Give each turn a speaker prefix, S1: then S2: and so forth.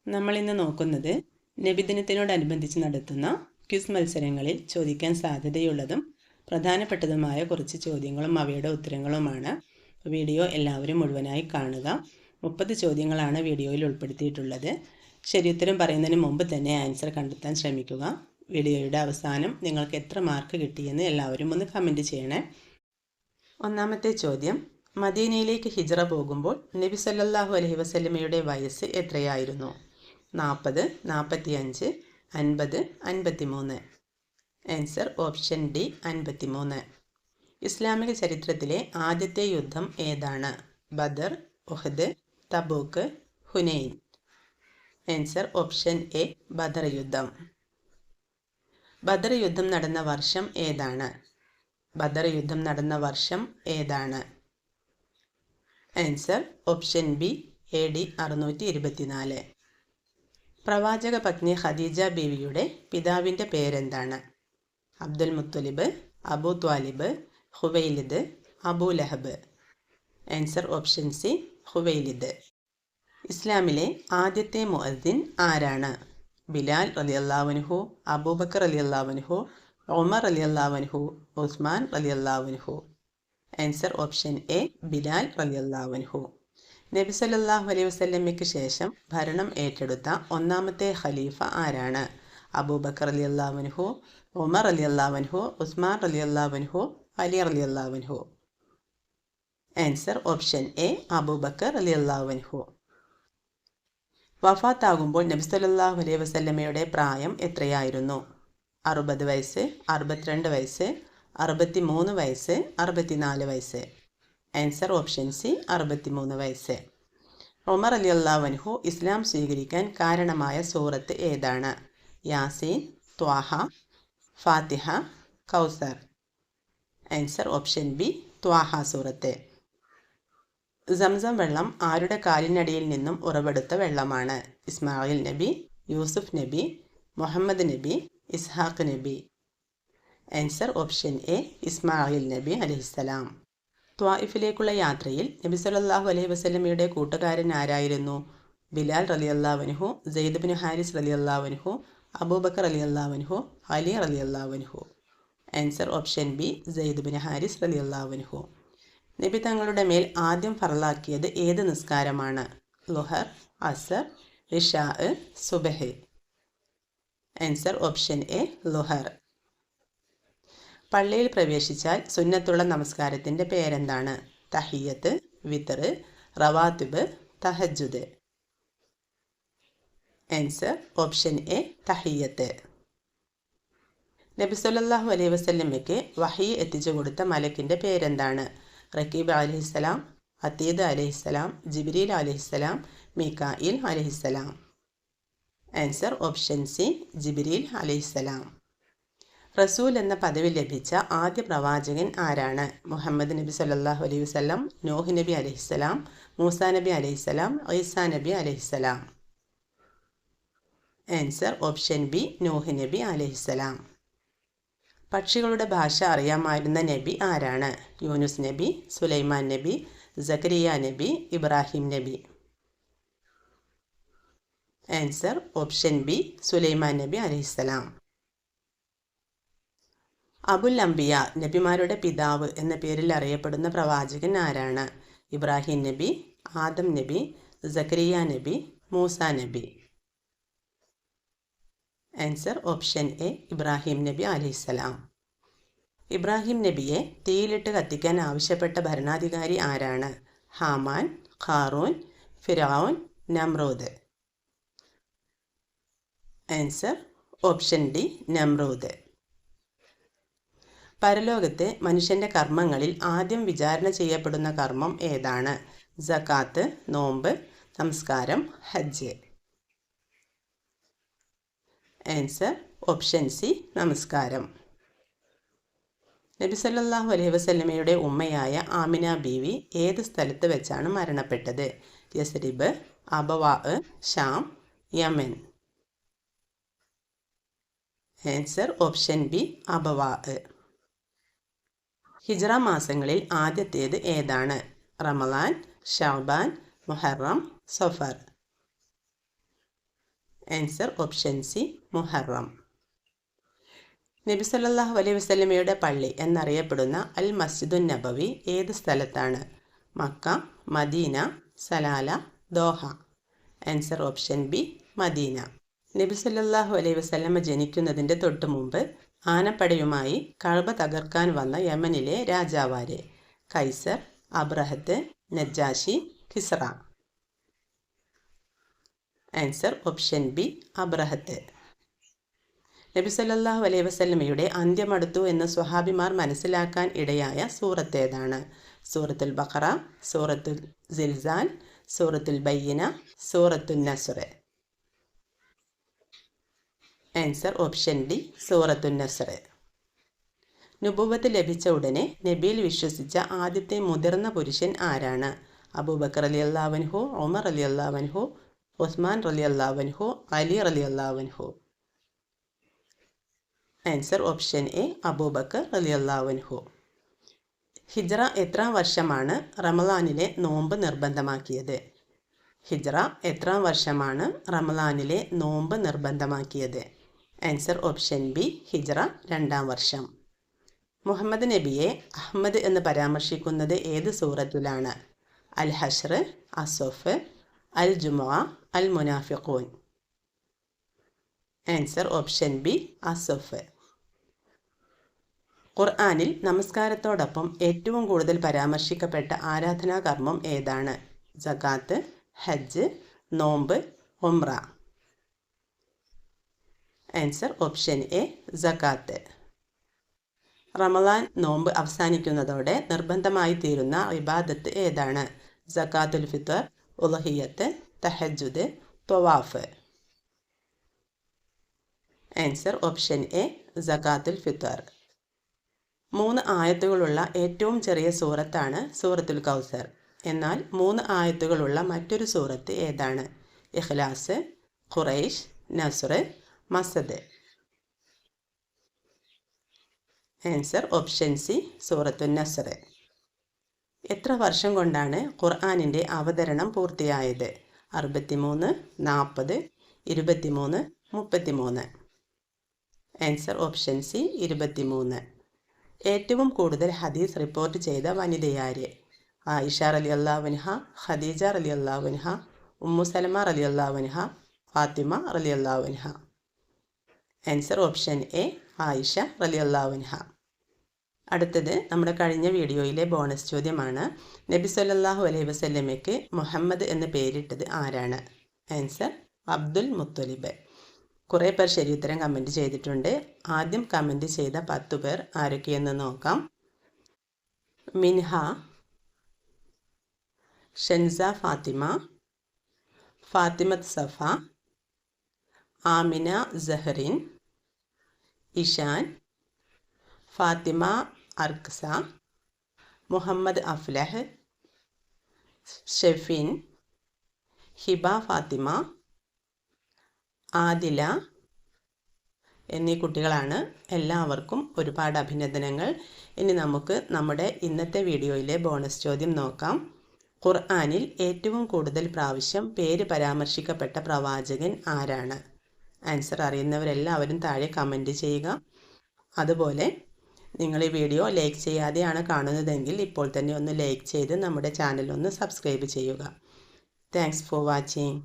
S1: നമ്മളിന്ന് നോക്കുന്നത് നബിദിനത്തിനോടനുബന്ധിച്ച് നടത്തുന്ന ക്വിസ് മത്സരങ്ങളിൽ ചോദിക്കാൻ സാധ്യതയുള്ളതും പ്രധാനപ്പെട്ടതുമായ കുറച്ച് ചോദ്യങ്ങളും അവയുടെ ഉത്തരങ്ങളുമാണ്. വീഡിയോ എല്ലാവരും മുഴുവനായി കാണുക. 30 ചോദ്യങ്ങളാണ് വീഡിയോയിൽ ഉൾപ്പെടുത്തിയിട്ടുള്ളത്. ശരിയുത്തരം പറയുന്നതിന് മുമ്പ് തന്നെ ആൻസർ കണ്ടെത്താൻ ശ്രമിക്കുക. വീഡിയോയുടെ അവസാനം നിങ്ങൾക്ക് എത്ര മാർക്ക് കിട്ടിയെന്ന് എല്ലാവരും ഒന്ന് കമൻറ്റ് ചെയ്യണേ. ഒന്നാമത്തെ ചോദ്യം, മദീനയിലേക്ക് ഹിജ്റ പോകുമ്പോൾ നബി സല്ലല്ലാഹു അലൈഹി വസല്ലമയുടെ വയസ്സ് എത്രയായിരുന്നു? 40, 45, 50, 53. Answer option D 53. ഇസ്ലാമിക ചരിത്രത്തിലെ ആദ്യത്തെ യുദ്ധം ഏതാണ്? Badr, Uhud, Tabuk, Hunain. Answer option A Badr യുദ്ധം. ബദർ യുദ്ധം നടന്ന വർഷം ഏതാണ്? ബദർ യുദ്ധം നടന്ന വർഷം ഏതാണ്? Answer option B AD 624. പ്രവാചക പത്നി ഖദീജ ബീവിയുടെ പിതാവിൻ്റെ പേരെന്താണ്? Abdul Muttalib, Abu Talib, Huwailid, Abu Lahab. Answer option C Huwailid. ഇസ്ലാമിലെ ആദ്യത്തെ മുഅദ്ദിൻ ആരാണ്? ബിലാൽ റളിയല്ലാഹു അൻഹു, അബൂബക്കർ റളിയല്ലാഹു അൻഹു, ഉമർ റളിയല്ലാഹു അൻഹു, ഉസ്മാൻ റളിയല്ലാഹു അൻഹു. ആൻസർ ഓപ്ഷൻ എ ബിലാൽ റളിയല്ലാഹു അൻഹു. നബി സല്ലല്ലാഹു അലൈഹി വസല്ലമയ്ക്ക് ശേഷം ഭരണം ഏറ്റെടുത്ത ഒന്നാമത്തെ ഖലീഫ ആരാണ്? അബൂബക്കർ റളിയല്ലാഹു അൻഹു, ഉമർ റളിയല്ലാഹു അൻഹു, ഉസ്മാൻ റളിയല്ലാഹു അൻഹു, അലി റളിയല്ലാഹു അൻഹു. ആൻസർ ഓപ്ഷൻ എ അബൂബക്കർ റളിയല്ലാഹു അൻഹു. വഫാത്താകുമ്പോൾ നബി സല്ലല്ലാഹു അലൈഹി വസല്ലമയുടെ പ്രായം എത്രയായിരുന്നു? 60 വയസ്സ്, 62 വയസ്സ്, 63 വയസ്സ്, 64 വയസ്സ്. ആൻസർ ഓപ്ഷൻ സി 63 വയസ്സ്. ഉമർ റളിയല്ലാഹു അൻഹു ഇസ്ലാം സ്വീകരിക്കാൻ കാരണമായ സൂറത്ത് ഏതാണ്? യാസീൻ, ത്വാഹ, ഫാത്തിഹ, കൗസർ. ആൻസർ ഓപ്ഷൻ ബി ത്വാഹ സൂറത്ത്. സംസം വെള്ളം ആരുടെ കാലിനടിയിൽ നിന്നും ഉറവെടുത്ത വെള്ളമാണ്? ഇസ്മായിൽ നബി, യൂസുഫ് നബി, മുഹമ്മദ് നബി, ഇസ്ഹാഖ് നബി. ആൻസർ ഓപ്ഷൻ എ ഇസ്മായിൽ നബി അലൈഹിസ്സലാം. ത്വായിഫിലേക്കുള്ള യാത്രയിൽ നബി സല്ലല്ലാഹു അലൈഹി വസല്ലമയുടെ കൂട്ടുകാരൻ ആരായിരുന്നു? ബിലാൽ റളിയല്ലാഹു അൻഹു, സെയ്ദ് ബിൻ ഹാരിസ് റളിയല്ലാഹു അൻഹു, അബൂബക്കർ റളിയല്ലാഹു അൻഹു, അലി റളിയല്ലാഹു അൻഹു. Answer option B Zaid bin Haris റളിയല്ലാഹു അൻഹു. നബി തങ്ങളുടെ മേൽ ആദ്യം ഫർളാക്കിയത് ഏത് നിസ്കാരമാണ്? ളുഹർ, അസർ, ഇശാ, സുബഹ്. ആൻസർ ഓപ്ഷൻ എ ളുഹർ. പള്ളിയിൽ പ്രവേശിച്ചാൽ സുന്നത്തുള്ള നമസ്കാരത്തിൻ്റെ പേരെന്താണ്? തഹിയ്യത്ത്, വിത്ർ, റവാത്തിബ്, തഹജ്ജുദ്. ആൻസർ ഓപ്ഷൻ എ തഹിയ്യത്ത്. നബി സല്ലല്ലാഹു അലൈഹി വസല്ലമയ്ക്ക് വഹി എത്തിച്ചു കൊടുത്ത മലക്കിൻ്റെ പേരെന്താണ്? റക്കീബ് അലൈഹിസ്സലാം, അതീദ് അലൈഹിസ്സലാം, ജിബ്രീൽ അലൈഹിസ്സലാം, മീകായിൽ അലൈഹിസ്സലാം. ആൻസർ ഓപ്ഷൻ സി ജിബ്രീൽ അലൈഹിസ്സലാം. റസൂൽ എന്ന പദവി ലഭിച്ച ആദ്യ പ്രവാചകൻ ആരാണ്? മുഹമ്മദ് നബി സല്ലല്ലാഹു അലൈഹി വസല്ലം, നൂഹ് നബി അലൈഹിസ്സലാം, മൂസാ നബി അലൈഹിസ്സലാം, ഈസാ നബി അലൈഹിസ്സലാം. ആൻസർ ഓപ്ഷൻ ബി നൂഹ് നബി അലൈഹിസ്സലാം. പക്ഷികളുടെ ഭാഷ അറിയാമായിരുന്ന നബി ആരാണ്? യൂനുസ് നബി, സുലൈമാൻ നബി, സക്കരിയ നബി, ഇബ്രാഹിം നബി. ആൻസർ ഓപ്ഷൻ ബി സുലൈമാൻ നബി അലൈഹിസ്സലാം. അബുൽ അംബിയ, നബിമാരുടെ പിതാവ് എന്ന പേരിൽ അറിയപ്പെടുന്ന പ്രവാചകൻ ആരാണ്? ഇബ്രാഹിം നബി, ആദം നബി, സക്കരിയ നബി, മൂസാ നബി. ആൻസർ ഓപ്ഷൻ എ ഇബ്രാഹിം നബി അലൈഹിസ്സലാം. ഇബ്രാഹിം നബിയെ തീയിലിട്ട് കത്തിക്കാൻ ആവശ്യപ്പെട്ട ഭരണാധികാരി ആരാണ്? Haman, Qarun, Firaun, Namrud. Answer option D Namrud. പരലോകത്തെ മനുഷ്യൻ്റെ കർമ്മങ്ങളിൽ ആദ്യം വിചാരണ ചെയ്യപ്പെടുന്ന കർമ്മം ഏതാണ്? സകാത്ത്, നോമ്പ്, നമസ്കാരം, ഹജ്ജ്. ആൻസർ ഓപ്ഷൻ സി നമസ്കാരം. നബി സല്ലല്ലാഹു അലൈഹി വസല്ലമയുടെ ഉമ്മയായ ആമിന ബീവി ഏത് സ്ഥലത്ത് വെച്ചാണ് മരണപ്പെട്ടത്? Yathrib, Abwa, Sham, Yemen. Answer option B Abwa. ഹിജ്റ മാസങ്ങളിൽ ആദ്യത്തേത് ഏതാണ്? റമളാൻ, ഷഅബാൻ, മുഹറം, സഫർ. ആൻസർ ഓപ്ഷൻ സി മുഹറം. നബി സല്ലല്ലാഹു അലൈഹി വസല്ലമയുടെ പള്ളി എന്നറിയപ്പെടുന്ന അൽ മസ്ജിദുൻ നബവി ഏത് സ്ഥലത്താണ്? Mecca, Medina, Salalah, Doha. Answer option B Medina. നബി സല്ലല്ലാഹു അലൈഹി വസല്ലമ ജനിക്കുന്നതിൻ്റെ തൊട്ടു മുമ്പ് ആനപ്പടയുമായി കഅബ തകർക്കാൻ വന്ന യമനിലെ രാജാവാര്? Qaisar, Abrahath, Najashi, Kisra. Answer option B Abrahath. നബി സല്ലല്ലാഹു അലൈഹി വസല്ലമയുടെ അന്ത്യമടുത്തു എന്ന് സ്വഹാബിമാർ മനസ്സിലാക്കാൻ ഇടയായ സൂറത്ത് ഏതാണ്? സൂറത്തുൽ ബഖറ, സൂറത്തുൽ സിൽസാൽ, സൂറത്തുൽ ബയ്യിന, സൂറത്തുൻ നസ്ർ. ആൻസർ ഓപ്ഷൻ ഡി സൂറത്തുൻ നസ്ർ. നുബുവത്ത് ലഭിച്ച ഉടനെ നബിയിൽ വിശ്വസിച്ച ആദ്യത്തെ മുതിർന്ന പുരുഷൻ ആരാണ്? അബൂബക്കർ റളിയല്ലാഹു അൻഹു, ഉമർ റളിയല്ലാഹു അൻഹു, ഉസ്മാൻ റളിയല്ലാഹു അൻഹു, അലി റളിയല്ലാഹു അൻഹു. ആൻസർ ഓപ്ഷൻ എ അബൂബക്കർ റളിയല്ലാഹു അൻഹു. ഹിജ്റ എത്രാം വർഷമാണ് റമളാനിലെ നോമ്പ് നിർബന്ധമാക്കിയത്? ഹിജ്റ എത്രാം വർഷമാണ് റമളാനിലെ നോമ്പ് നിർബന്ധമാക്കിയത്? ആൻസർ ഓപ്ഷൻ ബി ഹിജ്റ 2-ാം വർഷം. മുഹമ്മദ് നബിയെ അഹ്മദ് എന്ന് പരാമർശിക്കുന്നത് ഏത് സൂറത്തിലാണ്? അൽ ഹഷ്ർ, അസ്സഫ്, അൽ ജുമുഅ, അൽ മുനാഫിഖൂൻ. ആൻസർ ഓപ്ഷൻ ബി അസ്സഫ്. ഖുർആനിൽ നമസ്കാരത്തോടൊപ്പം ഏറ്റവും കൂടുതൽ പരാമർശിക്കപ്പെട്ട ആരാധനാകർമ്മം ഏതാണ്? സകാത്ത്, ഹജ്ജ്, നോമ്പ്, ഉംറ. ആൻസർ ഓപ്ഷൻ എ സകാത്ത്. റമളാൻ നോമ്പ് അവസാനിക്കുന്നതോടെ നിർബന്ധമായി തീരുന്ന ഇബാദത്ത് ഏതാണ്? സകാത്തുൽ ഫിത്ർ, ഉളഹിയത്ത്, തഹജ്ജുദ്, ത്വവാഫ്. ആൻസർ ഓപ്ഷൻ എ സകാത്തുൽ ഫിത്ർ. 3 ആയത്തുകളുള്ള ഏറ്റവും ചെറിയ സൂറത്താണ് സൂറത്തുൽ കൗസർ. എന്നാൽ 3 ആയത്തുകളുള്ള മറ്റൊരു സൂറത്ത് ഏതാണ്? ഇഖ്ലാസ്, ഖുറൈശ്, നസ്ർ, മസദ്. ആൻസർ ഓപ്ഷൻ സി സൂറത്തുൻ നസ്ർ. എത്ര വർഷം കൊണ്ടാണ് ഖുർആനിൻ്റെ അവതരണം പൂർത്തിയായത്? 63, 40, 23, 33. Answer option C 23. ഏറ്റവും കൂടുതൽ ഹദീസ് റിപ്പോർട്ട് ചെയ്ത വനിതയാര്? ആയിഷ റളിയല്ലാഹു അൻഹ, ഖദീജ റളിയല്ലാഹു അൻഹ, ഉമ്മു സലമ റളിയല്ലാഹു അൻഹ, ഫാത്തിമ റളിയല്ലാഹു അൻഹ. ആൻസർ ഓപ്ഷൻ എ ആയിഷ റളിയല്ലാഹു അൻഹ. അടുത്തത് നമ്മുടെ കഴിഞ്ഞ വീഡിയോയിലെ ബോണസ് ചോദ്യമാണ്. നബി സല്ലല്ലാഹു അലൈഹി വസല്ലമയ്ക്ക് മുഹമ്മദ് എന്ന് പേരിട്ടത് ആരാണ്? ആൻസർ അബ്ദുൽ മുത്തലിബ്. കുറേ പേർ ശരിയുത്തരം കമൻറ്റ് ചെയ്തിട്ടുണ്ട്. ആദ്യം കമൻറ്റ് ചെയ്ത 10 പേർ ആരൊക്കെയെന്ന് നോക്കാം. മിൻഹ, ഷൻസ ഫാത്തിമ, ഫാത്തിമത്ത് സഫ, ആമിന സഹറിൻ, ഇഷാൻ, ഫാത്തിമ അർക്സ, മുഹമ്മദ് അഫ്ലഹ്, ഷെഫിൻ, ഹിബ ഫാത്തിമ, ആദില എന്നീ കുട്ടികളാണ്. എല്ലാവർക്കും ഒരുപാട് അഭിനന്ദനങ്ങൾ. ഇനി നമുക്ക് നമ്മുടെ ഇന്നത്തെ വീഡിയോയിലെ ബോണസ് ചോദ്യം നോക്കാം. ഖുർആനിൽ ഏറ്റവും കൂടുതൽ പ്രാവശ്യം പേര് പരാമർശിക്കപ്പെട്ട പ്രവാചകൻ ആരാണ്? ആൻസർ അറിയുന്നവരെല്ലാവരും താഴെ കമൻറ്റ് ചെയ്യുക. അതുപോലെ നിങ്ങൾ ഈ വീഡിയോ ലൈക്ക് ചെയ്യാതെയാണ് കാണുന്നതെങ്കിൽ ഇപ്പോൾ തന്നെ ഒന്ന് ലൈക്ക് ചെയ്ത് നമ്മുടെ ചാനൽ ഒന്ന് സബ്സ്ക്രൈബ് ചെയ്യുക. Thanks for watching.